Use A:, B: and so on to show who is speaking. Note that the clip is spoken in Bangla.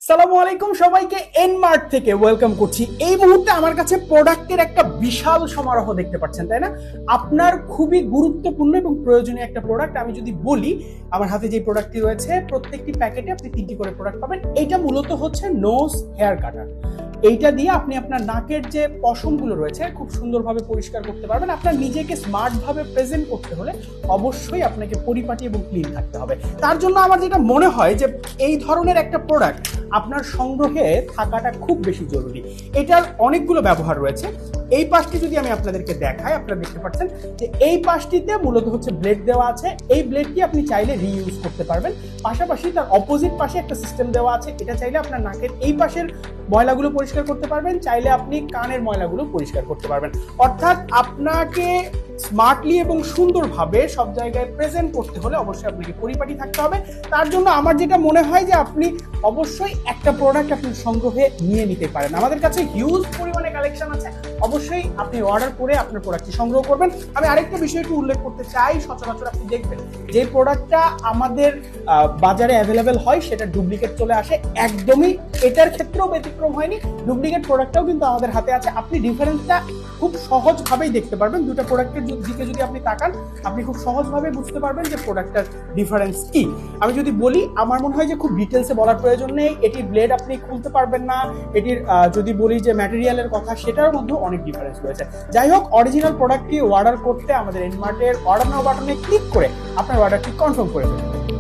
A: সালামু আলাইকুম সবাইকে এনমার্ট থেকে ওয়েলকাম করছি। এই মুহূর্তে আমার কাছে প্রোডাক্টের একটা বিশাল সমারোহ দেখতে পাচ্ছেন, তাই না? আপনার খুবই গুরুত্বপূর্ণ এবং প্রয়োজনীয় একটা প্রোডাক্ট। আমি যদি বলি, আমার হাতে যে প্রোডাক্টটি রয়েছে প্রত্যেকটি প্যাকেটে আপনি 3টি করে প্রোডাক্ট পাবেন। এটা মূলত হচ্ছে নোজ হেয়ার কাটার। এইটা দিয়ে আপনি আপনার নাকের যে পশমগুলো রয়েছে খুব সুন্দরভাবে পরিষ্কার করতে পারবেন। আপনার নিজেকে স্মার্ট ভাবে প্রেজেন্ট করতে হলে অবশ্যই আপনাকে পরিপাটি এবং ক্লিন থাকতে হবে। তার জন্য আমার যেটা মনে হয় যে এই ধরনের একটা প্রোডাক্ট আপনার সংগ্রহে থাকাটা খুব বেশি জরুরি। এটার অনেকগুলো ব্যবহার রয়েছে। এই পাশটি যদি আমি আপনাদেরকে দেখাই, আপনারা দেখতে পাচ্ছেন যে এই পাশটিতে মূলত হচ্ছে ব্লেড দেওয়া আছে। এই ব্লেডটি আপনি চাইলে রিইউজ করতে পারবেন। পাশাপাশি তার অপোজিট পাশে একটা সিস্টেম দেওয়া আছে। এটা চাইলে আপনার নাকের এই পাশের ময়লাগুলো পরিষ্কার করতে পারবেন, চাইলে আপনি কানের ময়লাগুলো পরিষ্কার করতে পারবেন। অর্থাৎ আপনাকে স্মার্টলি এবং সুন্দরভাবে সব জায়গায় প্রেজেন্ট করতে হলে অবশ্যই আপনাকে পরিপাটি থাকতে হবে। তার জন্য আমার যেটা মনে হয় যে আপনি অবশ্যই একটা প্রোডাক্ট আপনি সংগ্রহে নিয়ে নিতে পারেন। আমাদের কাছে হিউজ পরিমাণে কালেকশন আছে, অবশ্যই আপনি অর্ডার করে আপনার প্রোডাক্টটি সংগ্রহ করবেন। আমি আরেকটা বিষয় একটু উল্লেখ করতে চাই, সচরাচর আপনি দেখবেন যে প্রোডাক্টটা আমাদের বাজারে অ্যাভেলেবেল হয় সেটা ডুপ্লিকেট চলে আসে। একদমই এটার ক্ষেত্রেও ব্যতিক্রম হয়নি, ডুপ্লিকেট প্রোডাক্টটাও কিন্তু আমাদের হাতে আছে। আপনি ডিফারেন্সটা খুব সহজভাবেই দেখতে পারবেন। দুটো প্রোডাক্টের দিকে যদি আপনি তাকান, আপনি খুব সহজভাবে বুঝতে পারবেন যে প্রোডাক্টটার ডিফারেন্স কি। আমি যদি বলি, আমার মনে হয় যে খুব ডিটেলসে বলার প্রয়োজন নেই। এটির ব্লেড আপনি খুলতে পারবেন না, এটির যদি বলি যে ম্যাটেরিয়ালের কথা, সেটার মধ্যে অনেক ডিফারেন্স রয়েছে। যাই হোক, অরিজিনাল প্রোডাক্টটি অর্ডার করতে আমাদের এনমার্টের অর্ডার নাও বাটনে ক্লিক করে আপনার অর্ডারটি কনফার্ম করে ফেলুন।